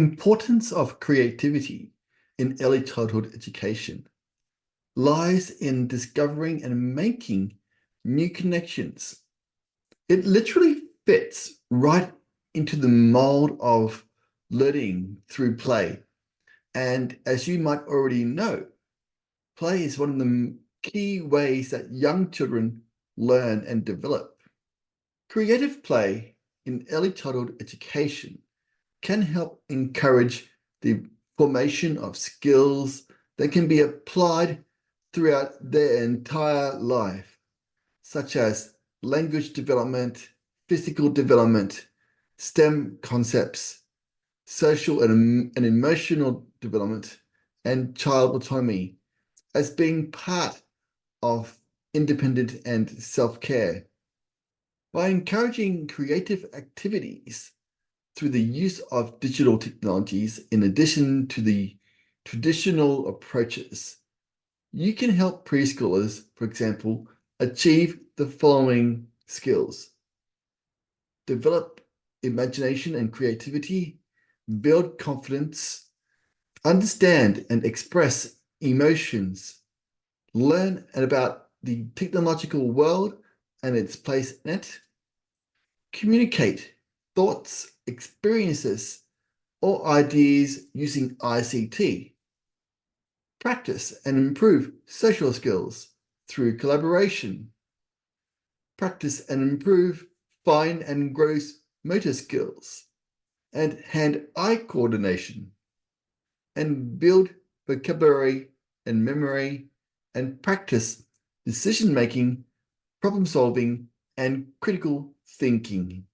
importance of creativity in early childhood education lies in discovering and making new connections. It literally fits right into the mold of learning through play. And as you might already know, play is one of the key ways that young children learn and develop. Creative play in early childhood education can help encourage the formation of skills that can be applied throughout their entire life, such as language development, physical development, STEM concepts, social and emotional development, and child autonomy as being part of independent and self-care. By encouraging creative activities through the use of digital technologies, in addition to the traditional approaches, you can help preschoolers, for example, achieve the following skills: develop imagination and creativity, build confidence, understand and express emotions, learn about the technological world and its place in it, communicate thoughts, experiences, or ideas using ICT, practice and improve social skills through collaboration, practice and improve fine and gross motor skills, and hand-eye coordination, and build vocabulary and memory, and practice decision-making, problem-solving, and critical thinking.